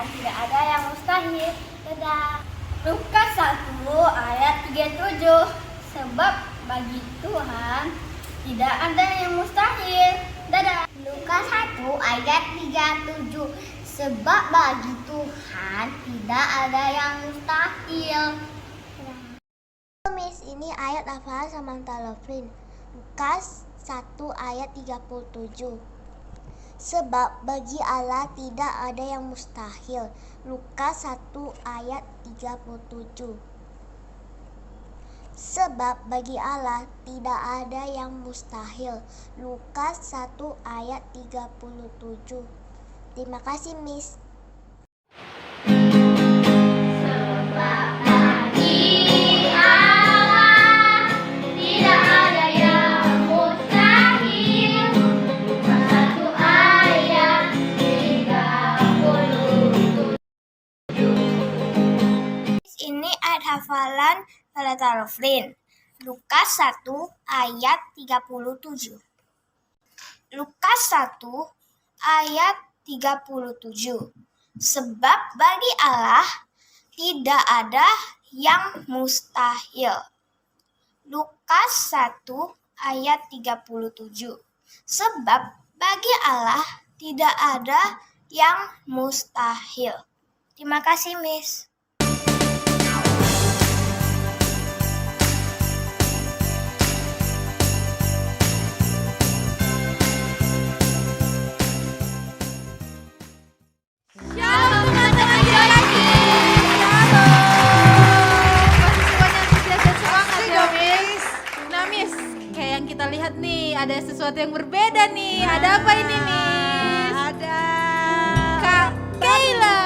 Tuhan tidak ada yang mustahil. Dadah. Lukas 1 ayat 37. Sebab bagi Tuhan tidak ada yang mustahil. Dadah. Lukas 1 ayat 37. Sebab bagi Tuhan tidak ada yang mustahil. Miss, ini ayat hafalan Samantha Lovrin. Lukas 1 ayat 37. Sebab bagi Allah tidak ada yang mustahil. Lukas 1 ayat 37. Sebab bagi Allah tidak ada yang mustahil. Lukas 1 ayat 37. Terima kasih, Miss. Ini ayat hafalan Samantha Lovrin. Lukas 1 ayat 37. Lukas 1 ayat 37. Sebab bagi Allah tidak ada yang mustahil. Lukas 1 ayat 37. Sebab bagi Allah tidak ada yang mustahil. Terima kasih, Miss. Kita lihat nih, ada sesuatu yang berbeda nih. Ada apa ini, Miss? Ada Kak Kayla.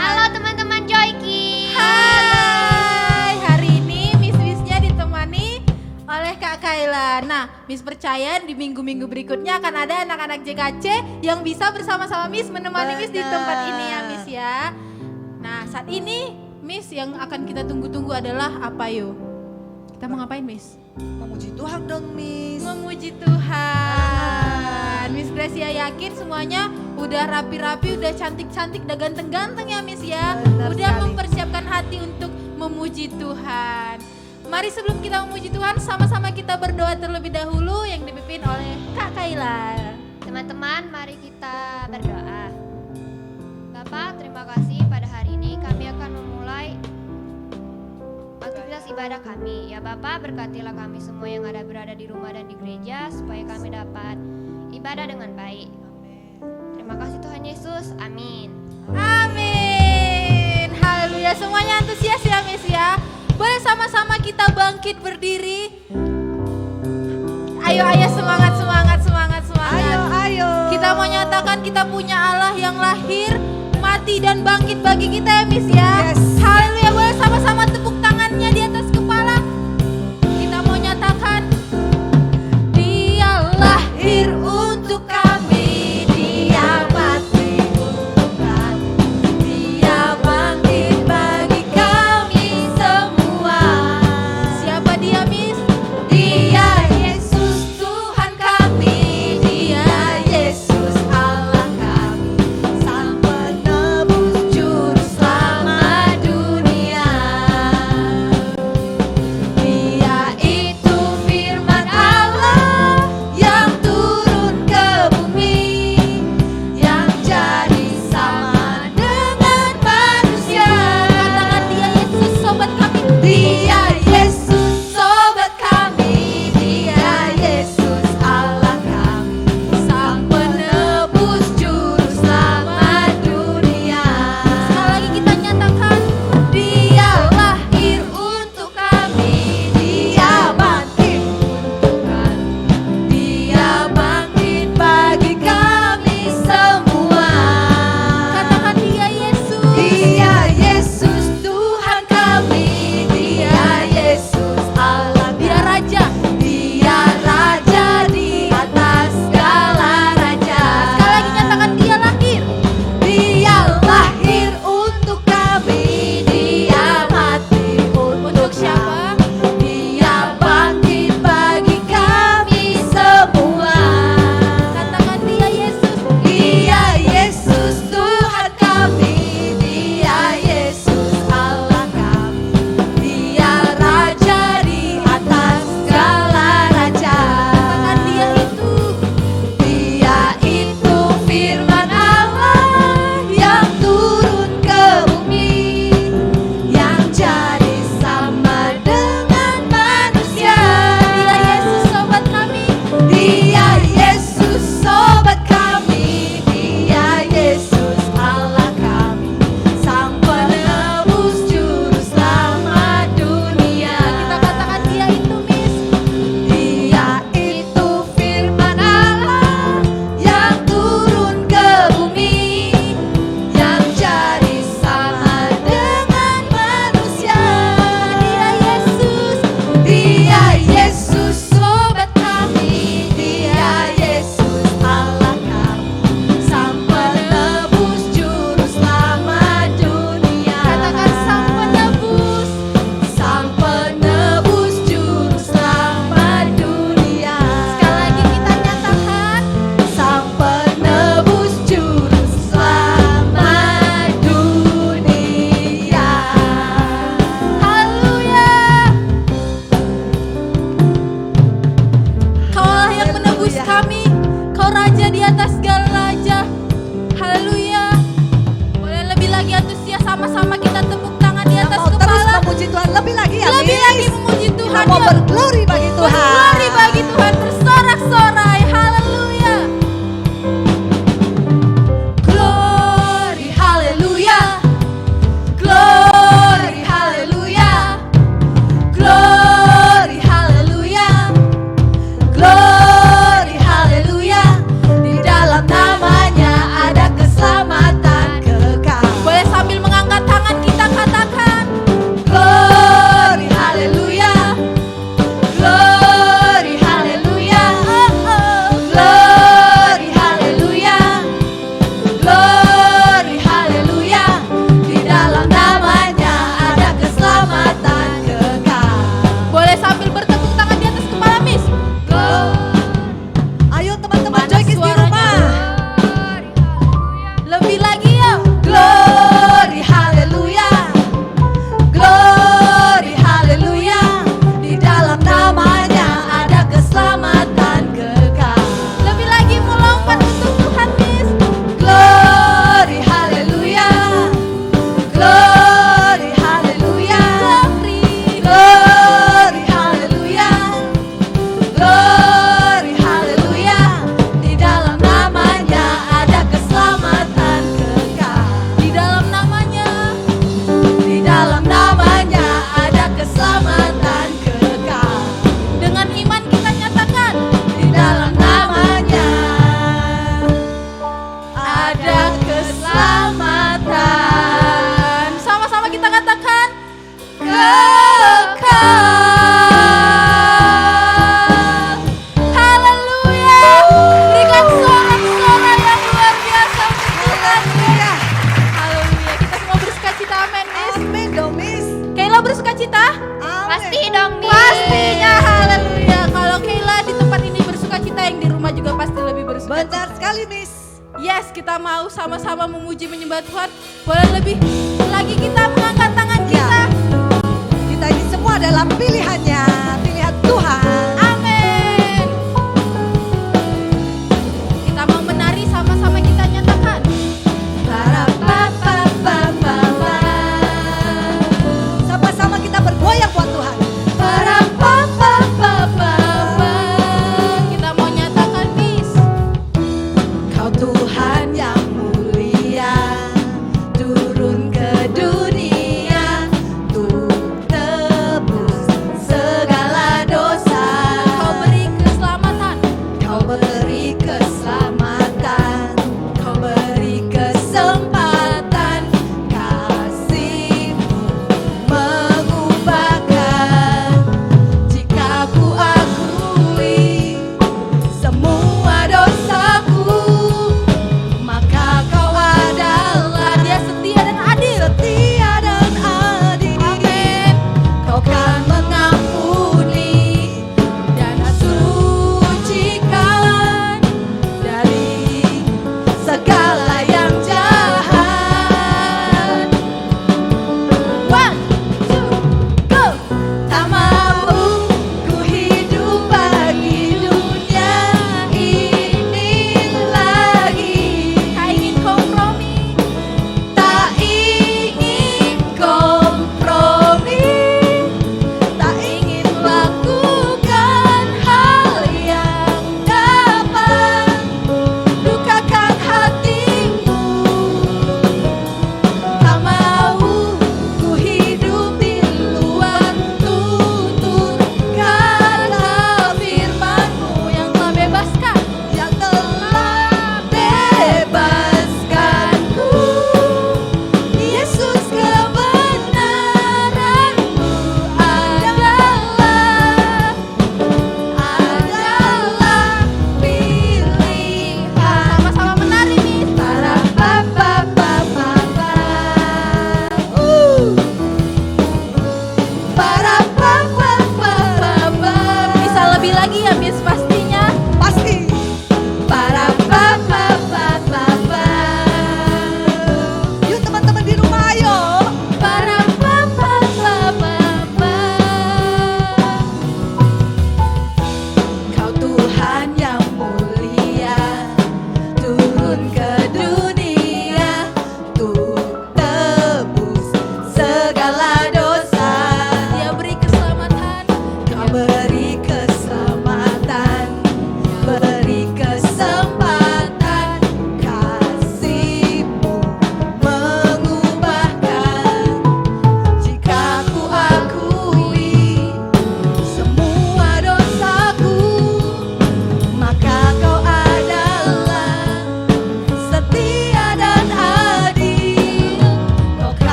Halo teman-teman Joyki. Hai. Hari ini Miss-Missnya ditemani oleh Kak Kayla. Nah, Miss percaya di minggu-minggu berikutnya akan ada anak-anak JKC yang bisa bersama-sama Miss menemani Miss di tempat ini ya, Miss ya. Nah, saat ini Miss yang akan kita tunggu-tunggu adalah apa yuk? Kita mau ngapain, Miss? memuji Tuhan dong, Miss. Memuji Tuhan. Miss Gracia yakin semuanya udah rapi-rapi, udah cantik-cantik, udah ganteng-ganteng ya, Miss ya. Benar Udah sekali. mempersiapkan hati untuk memuji Tuhan. Mari sebelum kita memuji Tuhan, sama-sama kita berdoa terlebih dahulu yang dipimpin oleh Kak Kayla. Teman-teman, mari kita berdoa. Bapak, terima kasih pada hari ini kami akan memulai aktivitas ibadah kami. Ya Bapak, berkatilah kami semua yang berada di rumah dan di gereja supaya kami dapat ibadah dengan baik. Terima kasih Tuhan Yesus. Amin. Amin. Haleluya. Semuanya antusias ya, Miss ya. Boleh sama-sama kita bangkit berdiri. Ayo semangat. Ayo. Kita mau nyatakan kita punya Allah yang lahir, mati dan bangkit bagi kita ya, Miss ya. Yes. Haleluya. Boleh sama-sama tepuk tangannya di atas kepala. Kita mau nyatakan Dia lahir untuk kami, Dia mati untuk kami, Dia bangkit bagi kami semua. Siapa dia, Miss? Dia Yesus Tuhan kami, Dia Yesus Allah kami, Sang Penebus Juru Selamat dunia. Ayo. berglory bagi Tuhan. Berglory bagi Tuhan, bersorak-sorai, haleluya. Glory, haleluya. Glory, haleluya. Glory, haleluya. Glory, haleluya. Di dalam namanya ada keselamatan kekal. Boleh sambil mengangkat tangan kita katakan glory, haleluya. Glory, haleluya. Glory, haleluya. Glory, haleluya. Di dalam namanya ada keselamatan kekal. Boleh sambil bertepuk tangan di atas kepala, Miss. Ayo teman-teman Mana Joy Kids di suaranya? rumah. Lebih lagi ya. Glory, haleluya. Glory, haleluya. Di dalam namanya ada keselamatan kekal. Lebih lagi mau lompat untuk Tuhan, Miss. Glory, haleluya. Glory, haleluya. Glory, haleluya. Glory, haleluya. Di dalam namanya ada keselamatan kekal. Di dalam namanya ada keselamatan kekal. Dengan iman kita nyatakan di dalam namanya ada keselamatan. Sama-sama kita katakan kekal. Haleluya. Berikan sorak-sorai yang luar biasa untuk Tuhan. Haleluya. Kita semua bersukacita, amin, Miss. Amin dong Miss. Kayla bersukacita? Amin. Pasti dong, Miss. Pastinya, haleluya. Kalau Kayla di tempat ini bersukacita, yang di rumah juga pasti lebih bersukacita. Benar sekali Miss. Yes, kita mau sama-sama memuji menyembah Tuhan. Boleh lebih lagi kita mengangkat tangan Ya. kita. Kita ini semua adalah pilihannya, pilihan Tuhan. Amin. Kita mau menari sama-sama kita nyatakan. Parapapapapapa. Sama-sama kita bergoyang buat Tuhan. Parapapapapapa. Kita mau nyatakan, Miss. Kau Tuhan yang mulia, turun ke dunia untuk tebus segala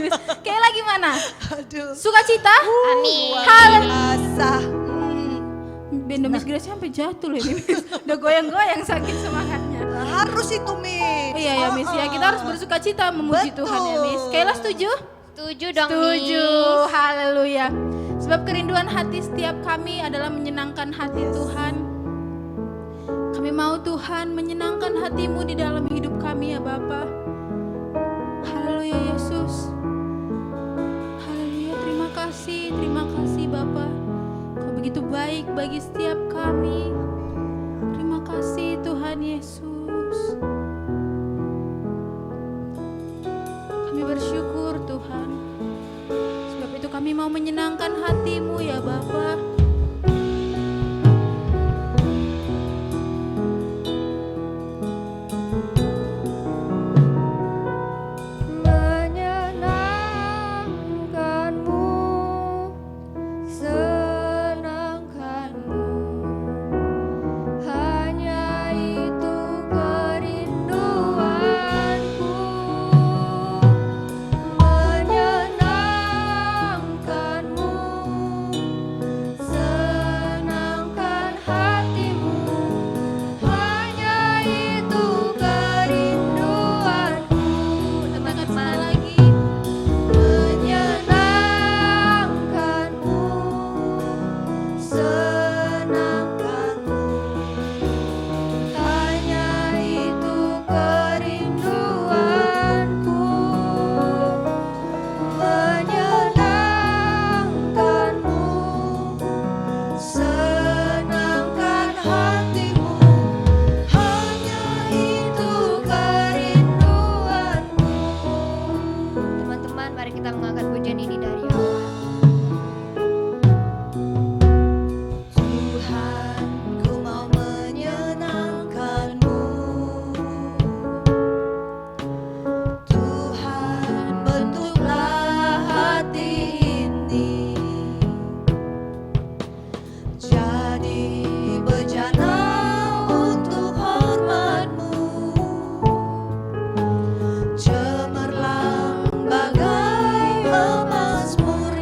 Miss. Kayla gimana? Aduh. Sukacita? Amin. Luar biasa. Benda Miss Grace sampai jatuh loh ini Miss. Udah goyang-goyang saking semangatnya. Harus itu Miss. Oh, iya ya Miss ya, kita harus bersukacita memuji Betul. Tuhan ya Miss. Kayla setuju? Setuju dong, Setuju, Miss. haleluya. Sebab kerinduan hati setiap kami adalah menyenangkan hati Tuhan. Kami mau Tuhan menyenangkan hatimu di dalam hidup kami ya Bapa. Haleluya Yesus. Haleluya, terima kasih Bapa. Kau begitu baik bagi setiap kami. Terima kasih Tuhan Yesus. Kami bersyukur Tuhan. Sebab itu kami mau menyenangkan hatimu ya Bapa. Menyenangkanmu, senangkanmu, hanya itu kerinduanku. Menyenangkanmu, senangkan hatimu, hanya itu kerinduanku. Teman-teman lagi. Menyenangkanmu, senangkanmu, hanya itu kerinduanku. Menyenangkanmu, senangkan hatimu, hanya itu kerinduanku. Teman-teman, mari kita mengangkat pujian ini dari Allah. Tuhan, ku mau menyenangkanmu. Tuhan, bentuklah hati ini jadi bejana untuk hormat-Mu. Cemerlang bagai emas murni.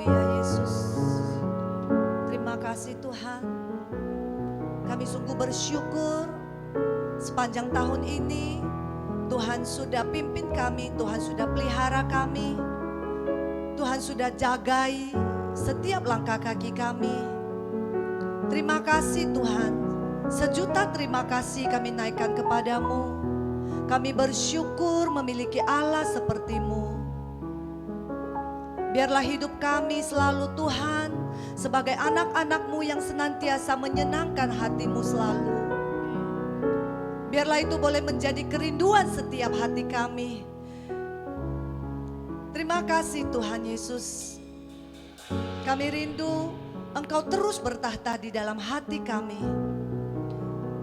Haleluya Yesus. Terima kasih Tuhan. Kami sungguh bersyukur sepanjang tahun ini Tuhan sudah pimpin kami, Tuhan sudah pelihara kami, Tuhan sudah jagai setiap langkah kaki kami. Terima kasih Tuhan, sejuta terima kasih kami naikkan kepadamu. Kami bersyukur memiliki Allah seperti-Mu. Biarlah hidup kami selalu Tuhan sebagai anak-anak-Mu yang senantiasa menyenangkan hati-Mu selalu. Biarlah itu boleh menjadi kerinduan setiap hati kami. Terima kasih Tuhan Yesus. Kami rindu Engkau terus bertahta di dalam hati kami.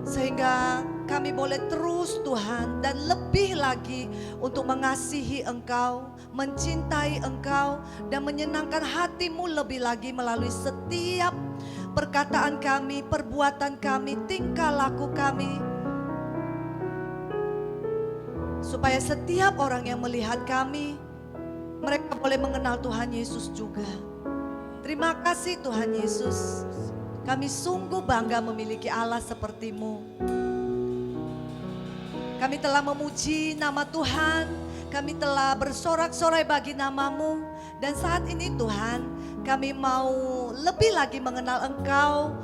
Sehingga kami boleh terus Tuhan dan lebih lagi untuk mengasihi Engkau, mencintai Engkau dan menyenangkan hati-Mu lebih lagi melalui setiap perkataan kami, perbuatan kami, tingkah laku kami. Supaya setiap orang yang melihat kami, mereka boleh mengenal Tuhan Yesus juga. Terima kasih Tuhan Yesus. Kami sungguh bangga memiliki Allah seperti-Mu. Kami telah memuji nama Tuhan. Kami telah bersorak-sorai bagi nama-Mu. Dan saat ini Tuhan, kami mau lebih lagi mengenal Engkau.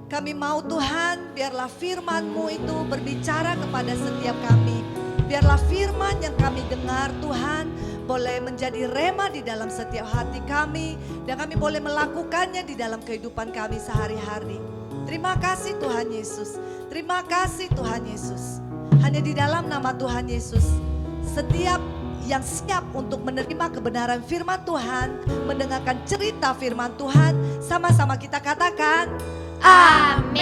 Kami mau Tuhan, biarlah firman-Mu itu berbicara kepada setiap kami. Biarlah firman yang kami dengar Tuhan boleh menjadi rema di dalam setiap hati kami. Dan kami boleh melakukannya di dalam kehidupan kami sehari-hari. Terima kasih Tuhan Yesus. Terima kasih Tuhan Yesus. Hanya di dalam nama Tuhan Yesus, setiap yang siap untuk menerima kebenaran firman Tuhan, mendengarkan cerita firman Tuhan, sama-sama kita katakan amin.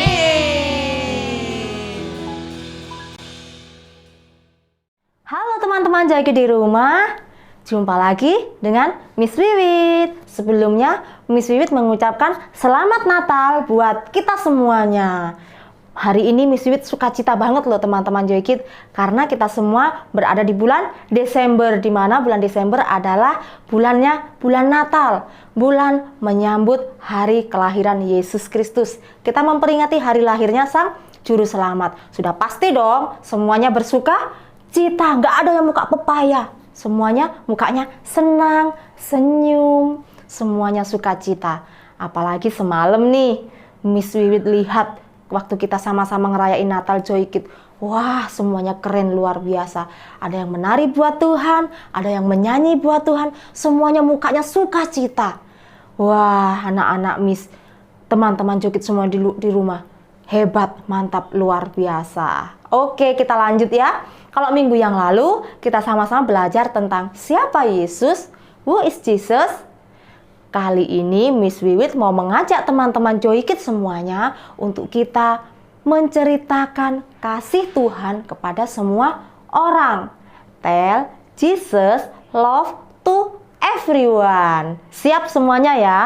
Halo teman-teman Joyki di rumah, jumpa lagi dengan Miss Wiwit. Sebelumnya Miss Wiwit mengucapkan selamat Natal buat kita semuanya. Hari ini Miss Wiwit sukacita banget loh teman-teman Joykid, karena kita semua berada di bulan Desember, di mana bulan Desember adalah bulan Natal, bulan menyambut hari kelahiran Yesus Kristus. Kita memperingati hari lahirnya Sang Juru Selamat. Sudah pasti dong semuanya bersuka cita, nggak ada yang muka pepaya. Semuanya mukanya senang, senyum, semuanya sukacita. Apalagi semalam nih Miss Wiwit lihat waktu kita sama-sama ngerayain Natal Joykid. Wah, semuanya keren luar biasa. Ada yang menari buat Tuhan, ada yang menyanyi buat Tuhan. Semuanya mukanya sukacita. Wah, anak-anak Miss, teman-teman Joykid semua di rumah. Hebat, mantap, luar biasa. Oke, kita lanjut ya. Kalau minggu yang lalu kita sama-sama belajar tentang siapa Yesus, who is Jesus. Kali ini Miss Wiwit mau mengajak teman-teman Joykid semuanya untuk kita menceritakan kasih Tuhan kepada semua orang. Tell Jesus love to everyone. Siap semuanya ya?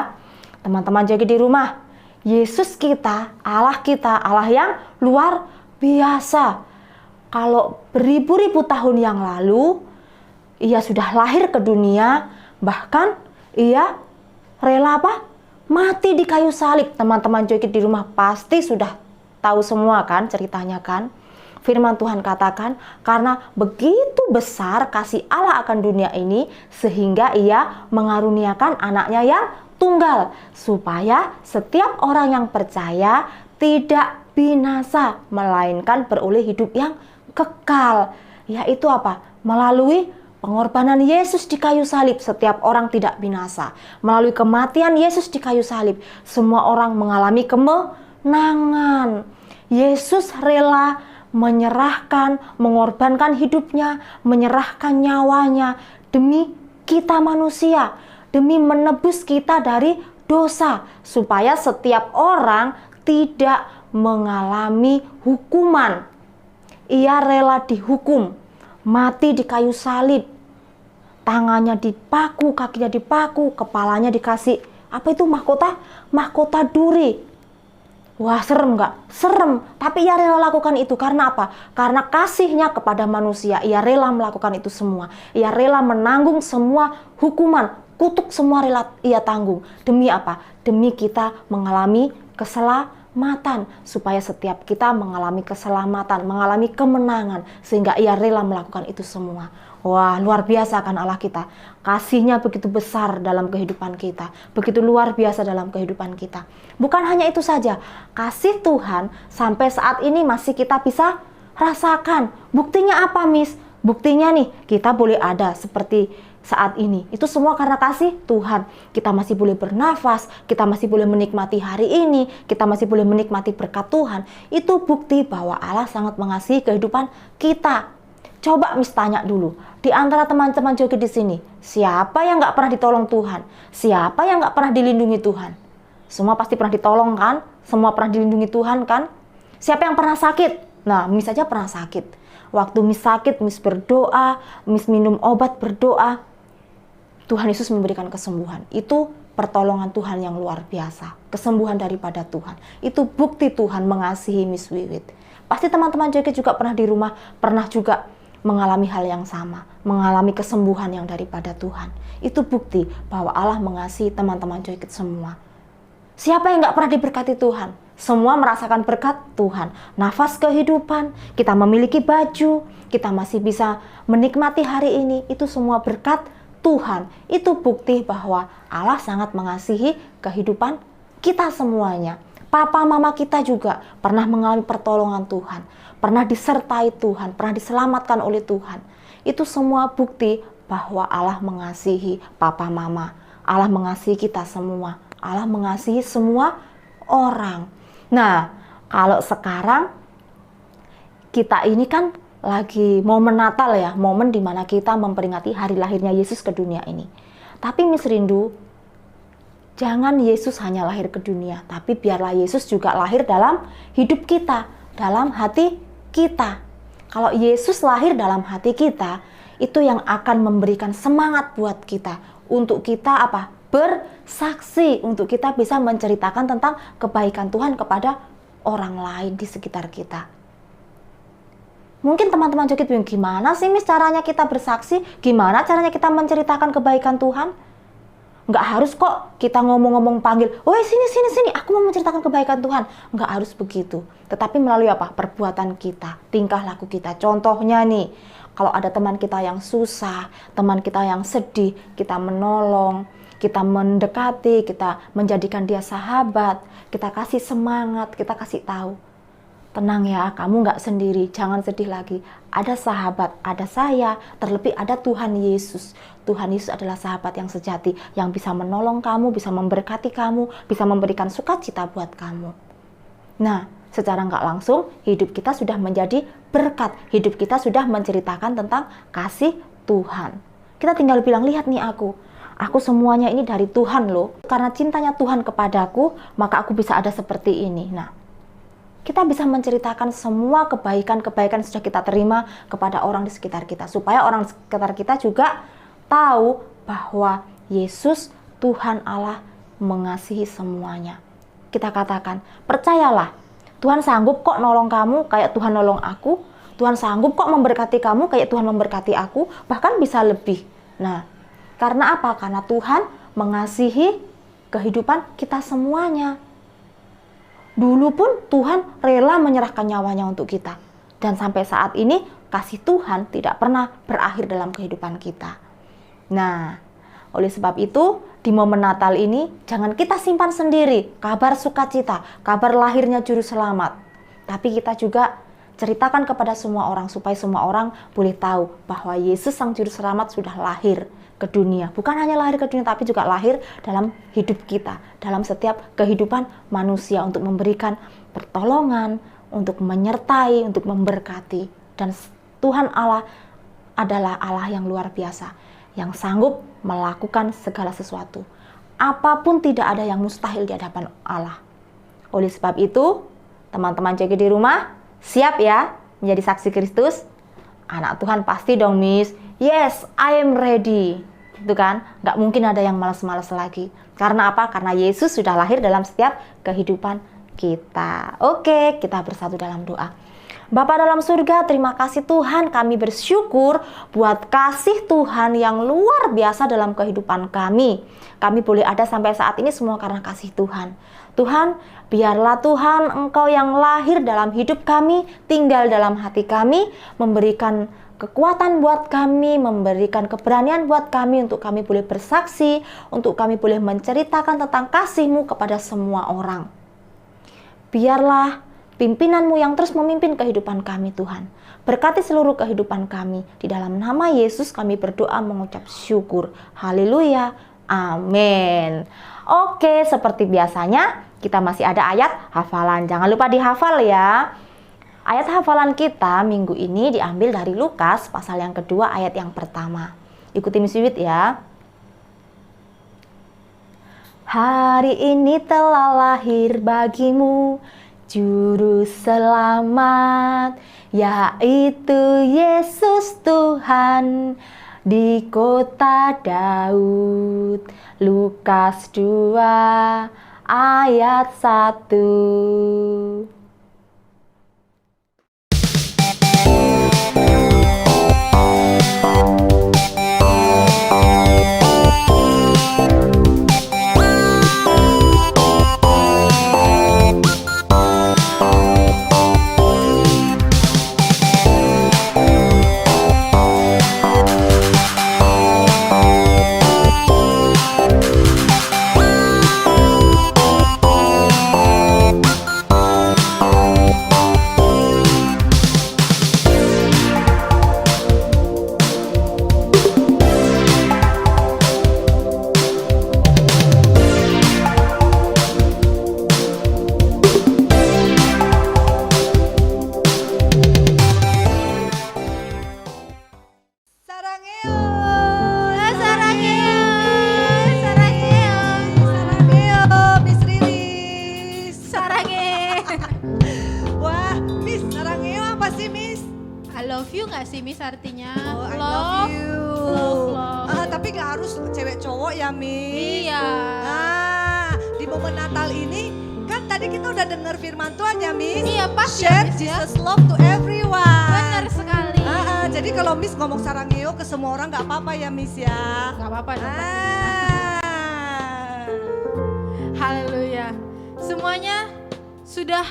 Teman-teman Joykid di rumah, Yesus kita, Allah yang luar biasa. Kalau beribu-ribu tahun yang lalu, Ia sudah lahir ke dunia, bahkan Ia rela apa? Mati di kayu salib. Teman-teman Joykid di rumah pasti sudah tahu semua kan ceritanya kan? Firman Tuhan katakan, karena begitu besar kasih Allah akan dunia ini, sehingga Ia mengaruniakan anaknya yang tunggal, supaya setiap orang yang percaya tidak binasa, melainkan beroleh hidup yang kekal. Yaitu apa? Melalui pengorbanan Yesus di kayu salib, setiap orang tidak binasa. Melalui kematian Yesus di kayu salib, semua orang mengalami kemenangan. Yesus rela menyerahkan, mengorbankan hidupnya, menyerahkan nyawanya demi kita manusia, demi menebus kita dari dosa, supaya setiap orang tidak mengalami hukuman. Ia rela dihukum, mati di kayu salib, tangannya dipaku, kakinya dipaku, kepalanya dikasih apa itu mahkota duri. Wah, serem nggak? Serem, tapi Ia rela lakukan itu karena apa? Karena kasihnya kepada manusia. Ia rela melakukan itu semua. Ia rela menanggung semua hukuman kutuk semua rela ia tanggung. Demi apa? Demi kita mengalami keselamatan, supaya setiap kita mengalami keselamatan, mengalami kemenangan, sehingga ia rela melakukan itu semua. Wah, luar biasa kan Allah kita. Kasihnya begitu besar dalam kehidupan kita, begitu luar biasa dalam kehidupan kita. Bukan hanya itu saja, kasih Tuhan sampai saat ini masih kita bisa rasakan. Buktinya apa, Miss? Buktinya nih, kita boleh ada seperti saat ini. Itu semua karena kasih Tuhan. Kita masih boleh bernafas, kita masih boleh menikmati hari ini, kita masih boleh menikmati berkat Tuhan. Itu bukti bahwa Allah sangat mengasihi kehidupan kita. Coba Miss tanya dulu, di antara teman-teman joget di sini, siapa yang nggak pernah ditolong Tuhan? Siapa yang nggak pernah dilindungi Tuhan? Semua pasti pernah ditolong kan? Semua pernah dilindungi Tuhan kan? Siapa yang pernah sakit? Nah, Miss aja pernah sakit. Waktu Miss sakit, Miss berdoa, Miss minum obat berdoa, Tuhan Yesus memberikan kesembuhan. Itu pertolongan Tuhan yang luar biasa. Kesembuhan daripada Tuhan. Itu bukti Tuhan mengasihi Miss Wiwit. Pasti teman-teman joget juga pernah di rumah, pernah juga mengalami hal yang sama, mengalami kesembuhan yang daripada Tuhan. Itu bukti bahwa Allah mengasihi teman-teman joget semua. Siapa yang nggak pernah diberkati Tuhan? Semua merasakan berkat Tuhan. Nafas kehidupan, kita memiliki baju, kita masih bisa menikmati hari ini. Itu semua berkat Tuhan. Itu bukti bahwa Allah sangat mengasihi kehidupan kita semuanya. Papa mama kita juga pernah mengalami pertolongan Tuhan, pernah disertai Tuhan, pernah diselamatkan oleh Tuhan. Itu semua bukti bahwa Allah mengasihi papa mama. Allah mengasihi kita semua. Allah mengasihi semua orang. Nah, kalau sekarang kita ini kan lagi momen Natal ya, momen dimana kita memperingati hari lahirnya Yesus ke dunia ini. Tapi Miss rindu, jangan Yesus hanya lahir ke dunia, tapi biarlah Yesus juga lahir dalam hidup kita, dalam hati kita. Kalau Yesus lahir dalam hati kita, itu yang akan memberikan semangat buat kita, untuk kita apa? Bersaksi, untuk kita bisa menceritakan tentang kebaikan Tuhan kepada orang lain di sekitar kita. Mungkin teman-teman joget bingung, gimana sih Miss caranya kita bersaksi? Gimana caranya kita menceritakan kebaikan Tuhan? Nggak harus kok kita ngomong-ngomong panggil, woi sini, aku mau menceritakan kebaikan Tuhan. Nggak harus begitu. Tetapi melalui apa? Perbuatan kita, tingkah laku kita. Contohnya nih, kalau ada teman kita yang susah, teman kita yang sedih, kita menolong, kita mendekati, kita menjadikan dia sahabat, kita kasih semangat, kita kasih tahu, tenang ya, kamu nggak sendiri, jangan sedih lagi. Ada sahabat, ada saya, terlebih ada Tuhan Yesus. Tuhan Yesus adalah sahabat yang sejati, yang bisa menolong kamu, bisa memberkati kamu, bisa memberikan sukacita buat kamu. Nah, secara nggak langsung, hidup kita sudah menjadi berkat. Hidup kita sudah menceritakan tentang kasih Tuhan. Kita tinggal bilang, lihat nih aku semuanya ini dari Tuhan loh. Karena cintanya Tuhan kepadaku, maka aku bisa ada seperti ini. Nah, kita bisa menceritakan semua kebaikan-kebaikan yang sudah kita terima kepada orang di sekitar kita. Supaya orang di sekitar kita juga tahu bahwa Yesus, Tuhan Allah, mengasihi semuanya. Kita katakan, percayalah, Tuhan sanggup kok nolong kamu kayak Tuhan nolong aku. Tuhan sanggup kok memberkati kamu kayak Tuhan memberkati aku. Bahkan bisa lebih. Nah, karena apa? Karena Tuhan mengasihi kehidupan kita semuanya. Dulu pun Tuhan rela menyerahkan nyawanya untuk kita. Dan sampai saat ini kasih Tuhan tidak pernah berakhir dalam kehidupan kita. Nah, oleh sebab itu di momen Natal ini jangan kita simpan sendiri kabar sukacita, kabar lahirnya Juru Selamat. Tapi kita juga ceritakan kepada semua orang supaya semua orang boleh tahu bahwa Yesus Sang Juru Selamat sudah lahir ke dunia. Bukan hanya lahir ke dunia, tapi juga lahir dalam hidup kita, dalam setiap kehidupan manusia, untuk memberikan pertolongan, untuk menyertai, untuk memberkati. Dan Tuhan Allah adalah Allah yang luar biasa, yang sanggup melakukan segala sesuatu. Apapun tidak ada yang mustahil di hadapan Allah. Oleh sebab itu, teman-teman joget di rumah, siap ya menjadi saksi Kristus? Anak Tuhan pasti dong, Miss. Yes, I am ready. Itu kan, nggak mungkin ada yang malas-malas lagi. Karena apa? Karena Yesus sudah lahir dalam setiap kehidupan kita. Oke, kita bersatu dalam doa. Bapa dalam surga, terima kasih Tuhan, kami bersyukur buat kasih Tuhan yang luar biasa dalam kehidupan kami. Kami boleh ada sampai saat ini semua karena kasih Tuhan. Tuhan, biarlah Tuhan Engkau yang lahir dalam hidup kami, tinggal dalam hati kami, memberikan kekuatan buat kami, memberikan keberanian buat kami untuk kami boleh bersaksi, untuk kami boleh menceritakan tentang kasih-Mu kepada semua orang. Biarlah pimpinan-Mu yang terus memimpin kehidupan kami Tuhan. Berkati seluruh kehidupan kami. Di dalam nama Yesus kami berdoa mengucap syukur. Haleluya. Amin. Oke, seperti biasanya kita masih ada ayat hafalan. Jangan lupa dihafal ya. Ayat hafalan kita minggu ini diambil dari Lukas pasal yang kedua ayat yang pertama. Ikuti Miss Wiwit ya. Hari ini telah lahir bagimu Juru selamat, yaitu Yesus Tuhan di kota Daud. Lukas 2 ayat 1. Miss artinya Oh, I love. love you. Love. Tapi gak harus cewek cowok ya, Miss. Iya. Nah, di momen Natal ini kan tadi kita udah dengar firman Tuhan ya, Miss. Iya, pasti Share ya, Miss, ya. Jesus love to everyone. Benar sekali. Jadi kalau Miss ngomong sarangeo ke semua orang gak apa-apa ya, Miss ya. Gak apa-apa dong. Ah. Haleluya. Semuanya sudah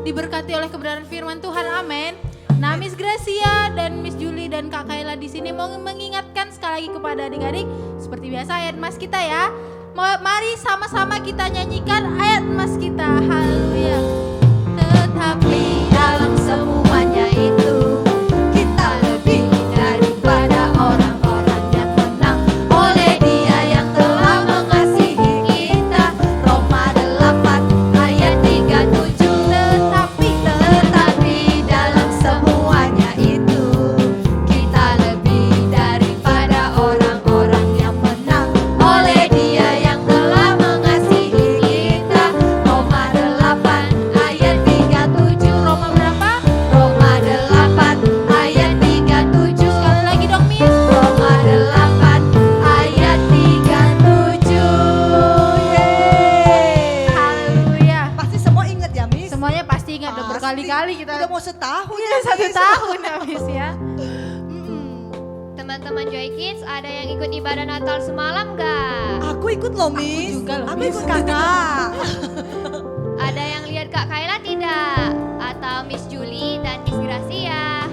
diberkati oleh kebenaran firman Tuhan. Amin. Nah, Miss Gracia dan Miss Julie dan Kak Kayla di sini mau mengingatkan sekali lagi kepada adik-adik seperti biasa ayat emas kita ya. Mari sama-sama kita nyanyikan ayat emas kita. Haleluya. Tetapi dalam semuanya itu kita lebih daripada orang-orang yang menang oleh Dia yang telah mengasihi kita. Roma 8 ayat 37. Tetapi dalam semuanya itu kita lebih daripada orang-orang yang menang oleh Dia yang telah mengasihi kita. Roma 8 ayat 37. Roma berapa? Roma 8 ayat 37. Sekali lagi dong, Miss. Roma 8 ayat 37. Yeay. Haleluya. Pasti semua inget ya, Miss? Semuanya pasti ingat udah Pasti. berkali-kali kita. Udah mau setahun Iya, ya, 1 Miss. tahun ya, Miss ya. Teman-teman Joy Kids, ada yang ikut ibadah Natal semalam gak? Aku ikut loh, Miss. juga loh, Aku Miss. ikut kakak. Ada yang lihat Kak Kayla tidak? Atau Miss Julie dan Miss Gracia?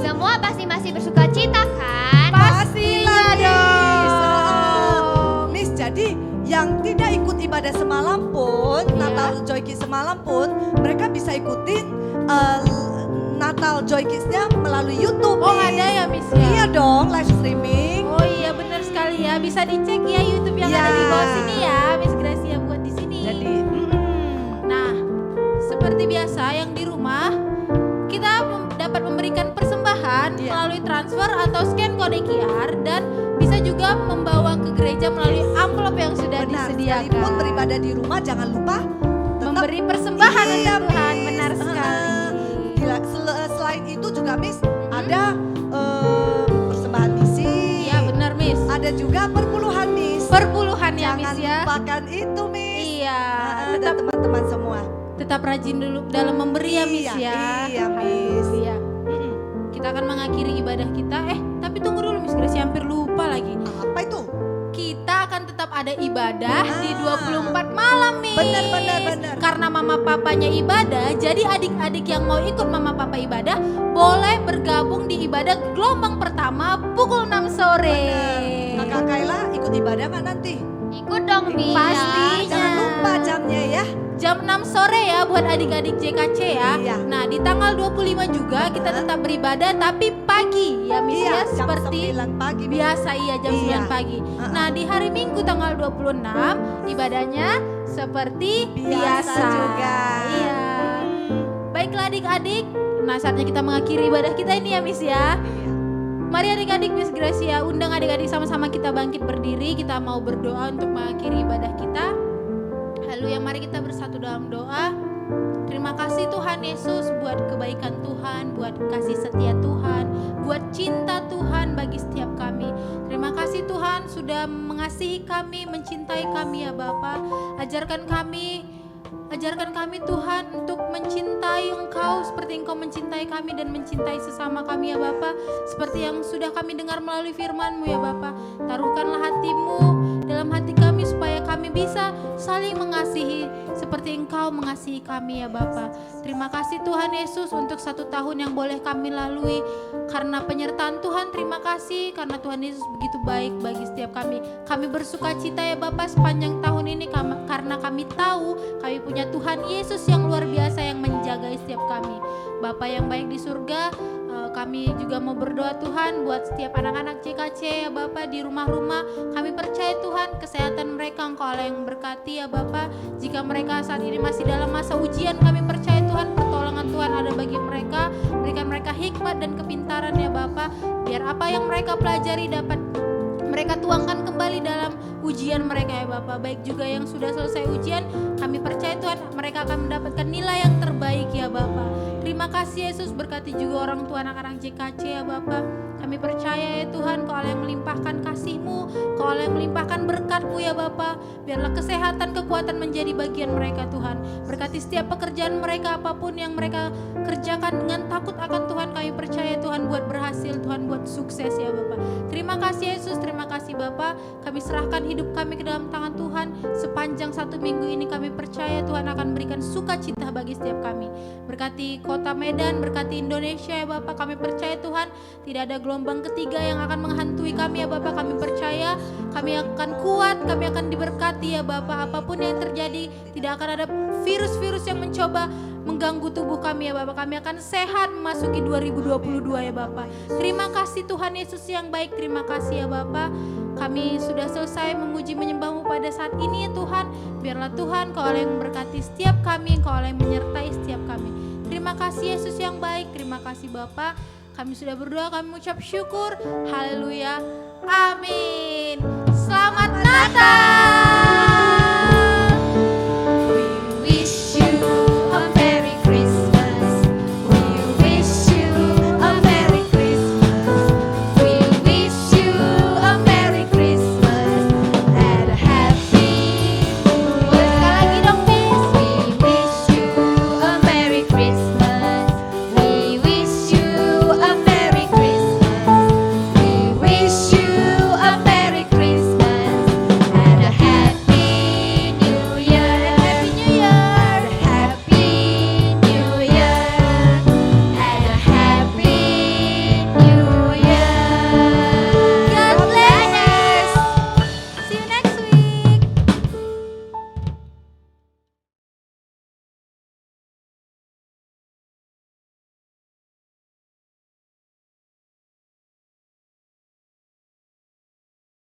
Semua pasti masih bersuka cita kan? Pastinya Miss. dong. Miss, jadi yang tidak ikut ibadah semalam pun, Iya. Natal Joy Kids semalam pun, mereka bisa ikutin Natal Joy Kids-nya melalui YouTube. Oh, Miss. ada ya, Miss ya? Iya dong, live streaming. Oh iya, benar sekali ya. Bisa dicek ya YouTube yang Iya. ada di bawah sini ya. Miss Gracia buat di sini. Jadi, Nah, seperti biasa yang di rumah kita dapat memberikan persembahan Iya. melalui transfer atau scan kode QR dan bisa juga membawa ke gereja melalui amplop yang sudah benar, disediakan. sekalipun beribadah di rumah, jangan lupa tetap Memberi persembahan Iya, untuk Tuhan, Miss. benar sekali. Selain itu juga, Miss, ada persembahan misi. Iya benar, Miss. Ada juga perpuluhan, Miss. Perpuluhan ya, Jangan Miss ya. lupakan itu, Miss. Iya, Dan tetap teman-teman semua. tetap rajin dulu dalam memberi ya Miss ya. Iya, Miss. Haleluya. Kita akan mengakhiri ibadah kita. Tapi tunggu dulu Miss Gracia, hampir lupa lagi. Apa itu? Kita akan tetap ada ibadah di 24 malam Miss. Benar. Karena mama papanya ibadah, jadi adik-adik yang mau ikut mama papa ibadah boleh bergabung di ibadah gelombang pertama pukul 6 sore. Kakak Kayla ikut ibadah nggak nanti? Ikut dong, Bi. Pastinya. Jangan lupa jamnya ya. Jam 6 sore ya buat adik-adik JKC ya. Iya. Nah di tanggal 25 juga kita tetap beribadah tapi pagi ya Miss ya, jam seperti 9 pagi. Miss. biasa jam Iya. 9 pagi. Nah di hari Minggu tanggal 26 ibadahnya seperti Biasa juga. Iya. Baiklah adik-adik, nah saatnya kita mengakhiri ibadah kita ini ya Miss ya. Iya. Mari adik-adik Miss Gracia undang adik-adik sama-sama kita bangkit berdiri. Kita mau berdoa untuk mengakhiri ibadah kita. Haleluya, mari kita bersatu dalam doa. Terima kasih Tuhan Yesus buat kebaikan Tuhan, buat kasih setia Tuhan, buat cinta Tuhan bagi setiap kami. Terima kasih Tuhan sudah mengasihi kami, mencintai kami ya Bapa. Ajarkan kami Tuhan untuk mencintai Engkau seperti Engkau mencintai kami dan mencintai sesama kami ya Bapa. Seperti yang sudah kami dengar melalui firman-Mu ya Bapa. Taruhkanlah hati-Mu dalam hati kami supaya kami bisa saling mengasihi seperti Engkau mengasihi kami ya Bapa. Terima kasih Tuhan Yesus untuk 1 tahun yang boleh kami lalui karena penyertaan Tuhan. Terima kasih karena Tuhan Yesus begitu baik bagi setiap kami. Kami bersuka cita ya Bapa sepanjang tahun ini karena kami tahu kami punya Tuhan Yesus yang luar biasa yang menjaga setiap kami. Bapa yang baik di surga, kami juga mau berdoa Tuhan buat setiap anak-anak JKC ya Bapak di rumah-rumah. Kami percaya Tuhan kesehatan mereka Engkau Allah yang berkati ya Bapak. Jika mereka saat ini masih dalam masa ujian, kami percaya Tuhan pertolongan Tuhan ada bagi mereka. Berikan mereka hikmat dan kepintaran ya Bapak. Biar apa yang mereka pelajari dapat mereka tuangkan kembali dalam ujian mereka ya Bapak. Baik juga yang sudah selesai ujian, kami percaya Tuhan mereka akan mendapatkan nilai yang terbaik ya Bapak. Terima kasih Yesus, berkati juga orang tua anak-anak JKC ya Bapak. Kami percaya ya Tuhan Kau Allah yang melimpahkan kasih-Mu, Kau Allah yang melimpahkan berkat-Mu ya Bapak. Biarlah kesehatan, kekuatan menjadi bagian mereka Tuhan. Berkati setiap pekerjaan mereka, apapun yang mereka kerjakan dengan takut akan Tuhan. Kami percaya Tuhan buat berhasil, Tuhan buat sukses ya Bapak. Terima kasih Yesus, terima kasih Bapak. Kami serahkan hidup kami ke dalam tangan Tuhan. Sepanjang 1 minggu ini kami percaya Tuhan akan berikan sukacita bagi setiap kami. Berkati kota Medan, berkati Indonesia ya Bapak. Kami percaya Tuhan tidak ada gelombang ketiga yang akan menghantui kami ya Bapak. Kami percaya kami akan kuat, kami akan diberkati ya Bapak. Apapun yang terjadi tidak akan ada virus-virus yang mencoba mengganggu tubuh kami ya Bapak. Kami akan sehat memasuki 2022 ya Bapak. Terima kasih Tuhan Yesus yang baik. Terima kasih ya Bapak. Kami sudah selesai memuji menyembah-Mu pada saat ini ya Tuhan. Biarlah Tuhan Kau Allah yang memberkati setiap kami, Kau Allah yang menyertai setiap kami. Terima kasih Yesus yang baik. Terima kasih Bapak. Kami sudah berdoa, kami mengucap syukur. Haleluya. Amin.